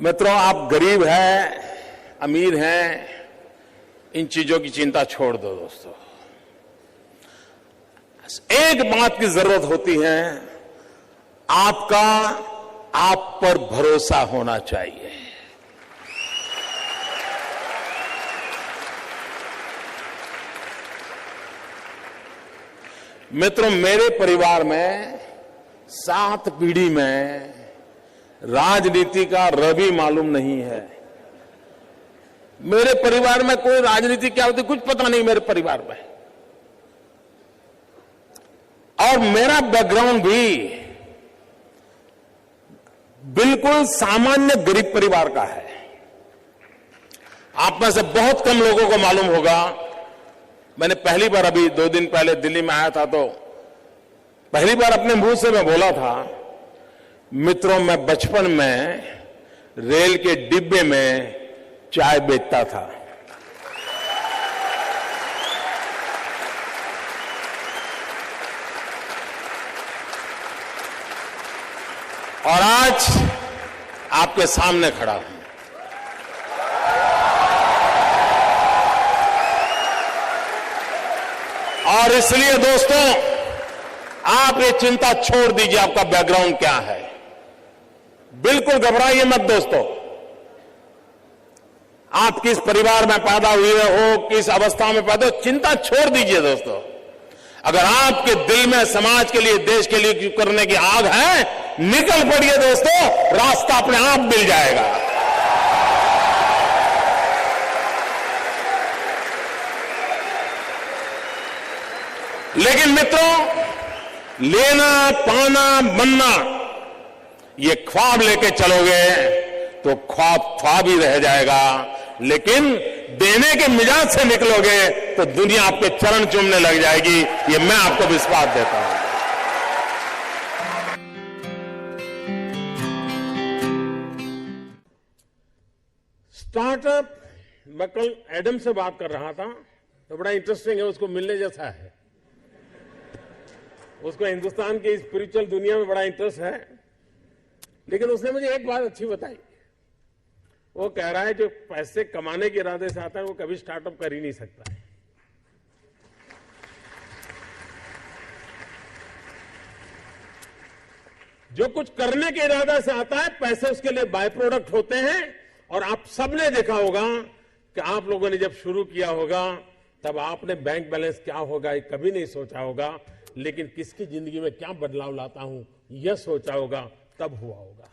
मित्रों, आप गरीब हैं, अमीर हैं, इन चीजों की चिंता छोड़ दो दोस्तों। एक बात की जरूरत होती है, आपका आप पर भरोसा होना चाहिए। मित्रों, मेरे परिवार में 7 पीढ़ी में राजनीति का रवि मालूम नहीं है। मेरे परिवार में कोई राजनीति क्या होती कुछ पता नहीं मेरे परिवार में। और मेरा बैकग्राउंड भी बिल्कुल सामान्य गरीब परिवार का है। आप में से बहुत कम लोगों को मालूम होगा, मैंने पहली बार अभी 2 दिन पहले दिल्ली में आया था तो पहली बार अपने मुंह से मैं बोला था, मित्रों, मैं बचपन में रेल के डिब्बे में चाय बेचता था। और आज आपके सामने खड़ा हूं। और इसलिए दोस्तों, आप ये चिंता छोड़ दीजिए आपका बैकग्राउंड क्या है। बिल्कुल घबराइए मत दोस्तों। आप किस परिवार में पैदा हुए हो, किस अवस्था में पैदा हो, चिंता छोड़ दीजिए दोस्तों। अगर आपके दिल में समाज के लिए, देश के लिए करने की आग है, निकल पड़िए दोस्तों, रास्ता अपने आप मिल जाएगा। लेकिन मित्रों, लेना, पाना, बनना, ये ख्वाब लेके चलोगे तो ख्वाब ही रह जाएगा। लेकिन देने के मिजाज से निकलोगे तो दुनिया आपके चरण चूमने लग जाएगी। ये मैं आपको विश्वास देता हूं। स्टार्टअप, मैं कल एडम से बात कर रहा था तो बड़ा इंटरेस्टिंग है, उसको मिलने जैसा है। उसको हिंदुस्तान की स्पिरिचुअल दुनिया में बड़ा इंटरेस्ट है। लेकिन उसने मुझे एक बात अच्छी बताई। वो कह रहा है जो पैसे कमाने के इरादे से आता है वो कभी स्टार्टअप कर ही नहीं सकता है। जो कुछ करने के इरादे से आता है, पैसे उसके लिए बाय प्रोडक्ट होते हैं। और आप सबने देखा होगा कि आप लोगों ने जब शुरू किया होगा तब आपने बैंक बैलेंस क्या होगा ये कभी नहीं सोचा होगा। लेकिन किसकी जिंदगी में क्या बदलाव लाता हूं यह सोचा होगा, तब हुआ होगा।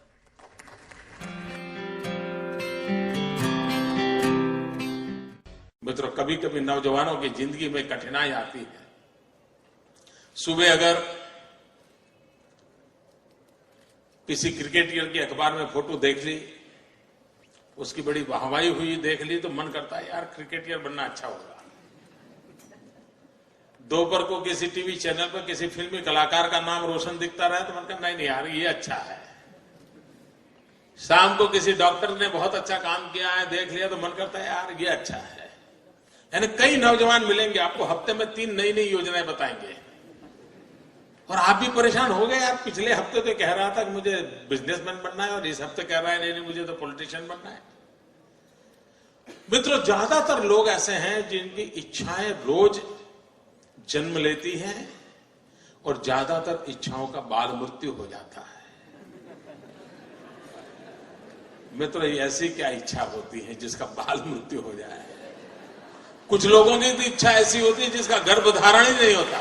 मित्रों, कभी कभी नौजवानों की जिंदगी में कठिनाई आती है। सुबह अगर किसी क्रिकेटर की अखबार में फोटो देख ली, उसकी बड़ी वाहवाही हुई देख ली, तो मन करता है यार क्रिकेटर बनना अच्छा होगा। दोपहर को किसी टीवी चैनल पर किसी फिल्मी कलाकार का नाम रोशन दिखता रहा तो मन करता नहीं यार ये अच्छा है। शाम को किसी डॉक्टर ने बहुत अच्छा काम किया है देख लिया तो मन करता है यार ये अच्छा है। यानी कई नौजवान मिलेंगे आपको, हफ्ते में 3 नई नई योजनाएं बताएंगे और आप भी परेशान हो गए। यार पिछले हफ्ते तो कह रहा था कि मुझे बिजनेसमैन बनना है और इस हफ्ते कह रहा है नहीं मुझे तो पॉलिटिशियन बनना है। मित्रों, ज्यादातर लोग ऐसे हैं जिनकी इच्छाएं रोज जन्म लेती हैं और ज्यादातर इच्छाओं का बाल मृत्यु हो जाता है। मित्रों, ऐसी क्या इच्छा होती है जिसका बाल मृत्यु हो जाए? कुछ लोगों की तो इच्छा ऐसी होती है जिसका गर्भधारण ही नहीं होता।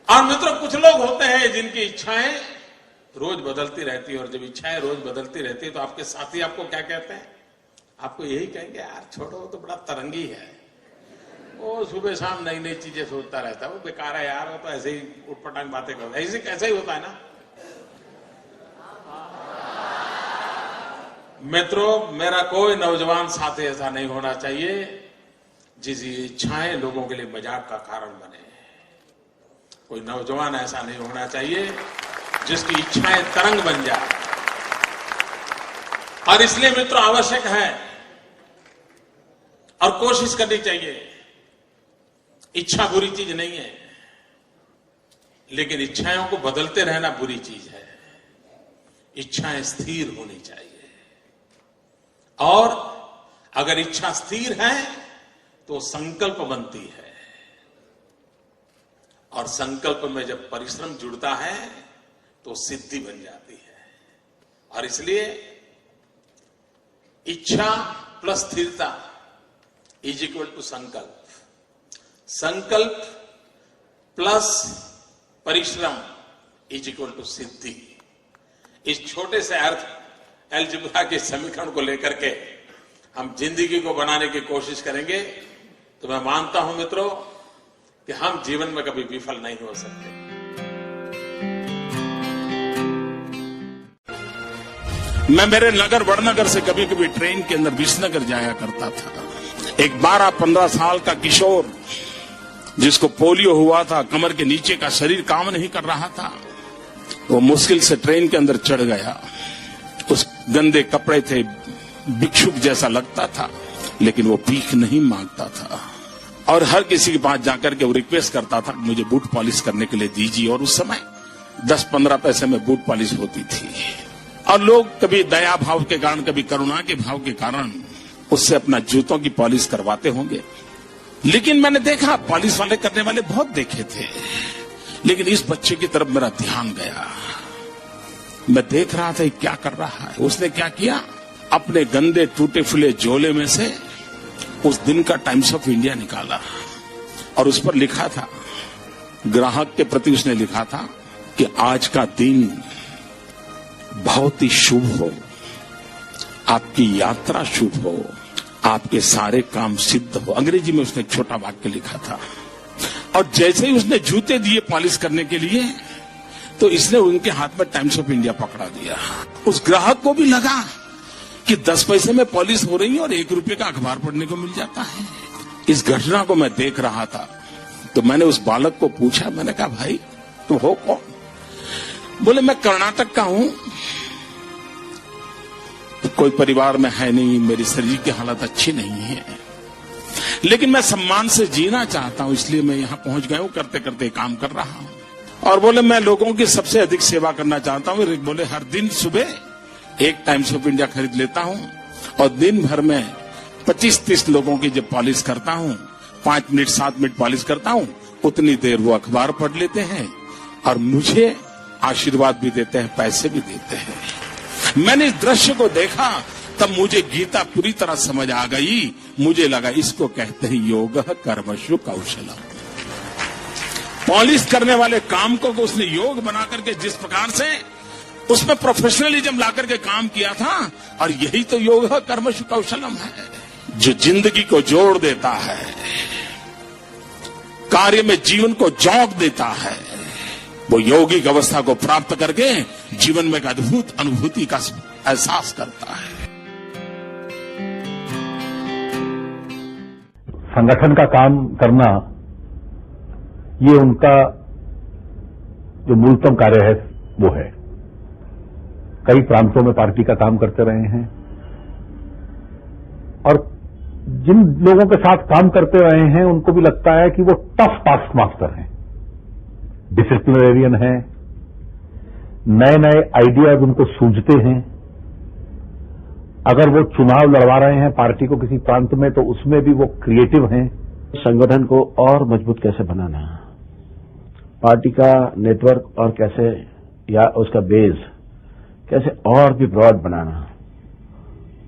और मित्रों, कुछ लोग होते हैं जिनकी इच्छाएं रोज बदलती रहती है। और जब इच्छाएं रोज बदलती रहती है तो आपके साथी आपको क्या कहते हैं? आपको यही कहेंगे यार छोड़ो, तो बड़ा तरंगी है, वो सुबह शाम नई नई चीजें सोचता रहता है, वो बेकार है यार, वो तो ऐसे ही उठपटांग बातें करता है। ऐसे कैसे ही होता है ना। मित्रों, मेरा कोई नौजवान साथी ऐसा नहीं होना चाहिए जिसकी इच्छाएं लोगों के लिए मजाक का कारण बने। कोई नौजवान ऐसा नहीं होना चाहिए जिसकी इच्छाएं तरंग बन जाए। और इसलिए मित्रों, आवश्यक है और कोशिश करनी चाहिए। इच्छा बुरी चीज नहीं है। लेकिन इच्छाओं को बदलते रहना बुरी चीज है। इच्छाएं स्थिर होनी चाहिए, और अगर इच्छा स्थिर है तो संकल्प बनती है, और संकल्प में जब परिश्रम जुड़ता है तो सिद्धि बन जाती है। और इसलिए इच्छा प्लस स्थिरता इज इक्वल टू संकल्प, संकल्प प्लस परिश्रम इज इक्वल टू सिद्धि। इस छोटे से अर्थ अलजेब्रा के समीकरण को लेकर के हम जिंदगी को बनाने की कोशिश करेंगे तो मैं मानता हूं मित्रों कि हम जीवन में कभी विफल नहीं हो सकते। मैं मेरे नगर वड़नगर से कभी कभी ट्रेन के अंदर विसनगर जाया करता था। एक 12-15 साल का किशोर जिसको पोलियो हुआ था, कमर के नीचे का शरीर काम नहीं कर रहा था, वो मुश्किल से ट्रेन के अंदर चढ़ गया। उस गंदे कपड़े थे, भिक्षुक जैसा लगता था, लेकिन वो भीख नहीं मांगता था और हर किसी के पास जाकर के वो रिक्वेस्ट करता था मुझे बूट पॉलिश करने के लिए दीजिए। और उस समय 10-15 पैसे में बूट पॉलिश होती थी, और लोग कभी दया भाव के कारण, कभी करुणा के भाव के कारण उससे अपना जूतों की पॉलिश करवाते होंगे। लेकिन मैंने देखा पॉलिश वाले करने वाले बहुत देखे थे, लेकिन इस बच्चे की तरफ मेरा ध्यान गया। मैं देख रहा था क्या कर रहा है। उसने क्या किया, अपने गंदे टूटे फूले झोले में से उस दिन का टाइम्स ऑफ इंडिया निकाला और उस पर लिखा था, ग्राहक के प्रति उसने लिखा था कि आज का दिन बहुत ही शुभ हो, आपकी यात्रा शुभ हो, आपके सारे काम सिद्ध हो। अंग्रेजी में उसने एक छोटा वाक्य लिखा था। और जैसे ही उसने जूते दिए पॉलिश करने के लिए तो इसने उनके हाथ में टाइम्स ऑफ इंडिया पकड़ा दिया। उस ग्राहक को भी लगा कि 10 पैसे में पॉलिश हो रही है और 1 रुपये का अखबार पढ़ने को मिल जाता है। इस घटना को मैं देख रहा था तो मैंने उस बालक को पूछा, मैंने कहा भाई तुम हो कौन? बोले मैं कर्नाटक का हूं, कोई परिवार में है नहीं, मेरी शरीर की हालत अच्छी नहीं है, लेकिन मैं सम्मान से जीना चाहता हूं, इसलिए मैं यहां पहुंच गया हूं, करते करते काम कर रहा हूं। और बोले मैं लोगों की सबसे अधिक सेवा करना चाहता हूं। बोले हर दिन सुबह 1 टाइम्स ऑफ इंडिया खरीद लेता हूं और दिन भर में 25-30 लोगों की जब पॉलिश करता हूं, 5 मिनट 7 मिनट पॉलिश करता हूं, उतनी देर वो अखबार पढ़ लेते हैं और मुझे आशीर्वाद भी देते हैं, पैसे भी देते हैं। मैंने इस दृश्य को देखा तब मुझे गीता पूरी तरह समझ आ गई। मुझे लगा इसको कहते हैं योग कर्मशु कौशलम। पॉलिश करने वाले काम को उसने योग बना करके जिस प्रकार से उसमें प्रोफेशनलिज्म ला करके काम किया था, और यही तो योग कर्मशु कौशलम है जो जिंदगी को जोड़ देता है, कार्य में जीवन को जोक देता है। वो यौगिक अवस्था को प्राप्त करके जीवन में एक अद्भुत अनुभूति का एहसास करता है। संगठन का काम करना ये उनका जो मूलतम कार्य है वो है। कई प्रांतों में पार्टी का काम करते रहे हैं और जिन लोगों के साथ काम करते रहे हैं उनको भी लगता है कि वो टफ टास्क मास्टर हैं, डिसिप्लिनरियन हैं, नए नए आइडियाज उनको सूझते हैं। अगर वो चुनाव लड़वा रहे हैं पार्टी को किसी प्रांत में तो उसमें भी वो क्रिएटिव हैं। संगठन को और मजबूत कैसे बनाना, पार्टी का नेटवर्क और कैसे या उसका बेस कैसे और भी ब्रॉड बनाना,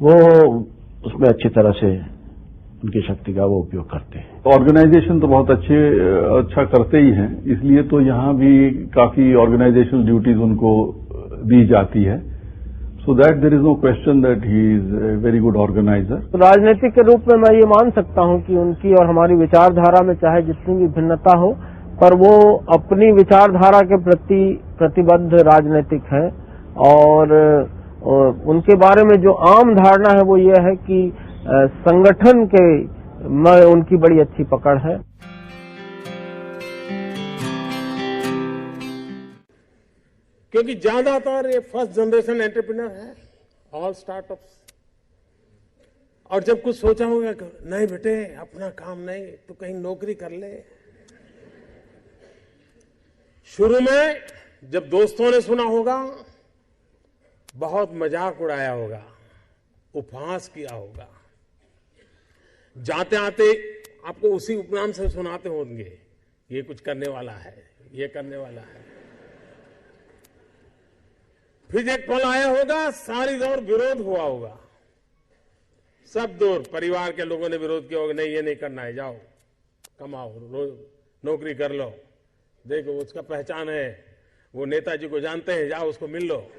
वो उसमें अच्छी तरह से उनकी शक्ति का वो उपयोग करते हैं। ऑर्गेनाइजेशन तो बहुत अच्छा करते ही हैं, इसलिए तो यहाँ भी काफी ऑर्गेनाइजेशनल ड्यूटीज उनको दी जाती है। So that there is no question that he is a very good organiser. राजनीतिक के रूप में मैं ये मान सकता हूँ कि उनकी और हमारी विचारधारा में चाहे जितनी भी भिन्नता हो, पर वो अपनी विचारधारा के प्रति प्रतिबद्ध राजनीतिक है। और उनके बारे में जो आम धारणा है वो ये है कि संगठन के में उनकी बड़ी अच्छी पकड़ है। क्योंकि ज्यादातर ये फर्स्ट जनरेशन एंटरप्रेन्योर है, ऑल स्टार्टअप्स। और जब कुछ सोचा होगा नहीं बेटे अपना काम नहीं तो कहीं नौकरी कर ले, शुरू में जब दोस्तों ने सुना होगा, बहुत मजाक उड़ाया होगा, उपहास किया होगा, जाते आते आपको उसी उपनाम से सुनाते होंगे, ये कुछ करने वाला है, ये करने वाला है। फिर एक पल आया होगा, सारी दौर विरोध हुआ होगा, सब दौर परिवार के लोगों ने विरोध किया होगा, नहीं ये नहीं करना है, जाओ कमाओ, नौकरी कर लो, देखो उसका पहचान है, वो नेताजी को जानते हैं, जाओ उसको मिल लो।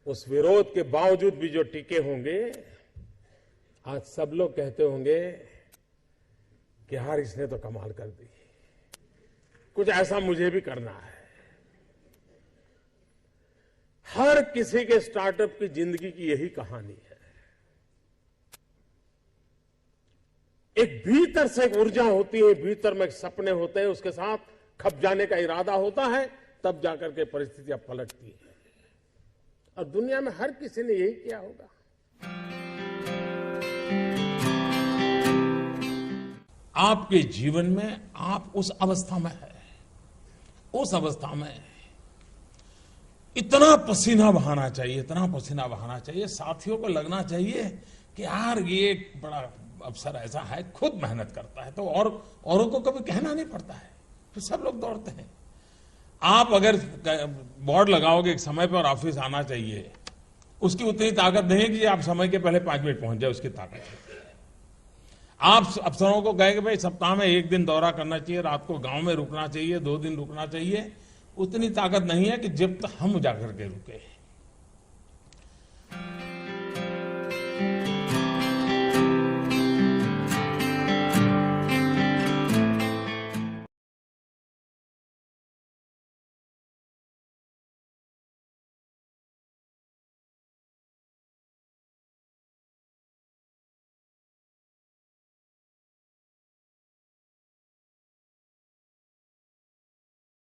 उस विरोध के बावजूद भी जो टिके होंगे, आज सब लोग कहते होंगे कि यार इसने तो कमाल कर दी, कुछ ऐसा मुझे भी करना है। हर किसी के स्टार्टअप की जिंदगी की यही कहानी है। एक भीतर से एक ऊर्जा होती है, भीतर में सपने होते हैं, उसके साथ खप जाने का इरादा होता है, तब जाकर के परिस्थितियां पलटती है। और दुनिया में हर किसी ने यही किया होगा। आपके जीवन में आप उस अवस्था में है, उस अवस्था में इतना पसीना बहाना चाहिए, इतना पसीना बहाना चाहिए, साथियों को लगना चाहिए कि यार ये एक बड़ा अवसर ऐसा है, खुद मेहनत करता है तो और औरों को कभी कहना नहीं पड़ता है, फिर सब लोग दौड़ते हैं। आप अगर बोर्ड लगाओगे एक समय पर ऑफिस आना चाहिए, उसकी उतनी ताकत नहीं है कि आप समय के पहले 5 मिनट पहुंच जाए, उसकी ताकत है। आप अफसरों को कहेंगे भाई सप्ताह में 1 दिन दौरा करना चाहिए, रात को गांव में रुकना चाहिए, 2 दिन रुकना चाहिए, उतनी ताकत नहीं है कि जब तक हम जाकर के रुके।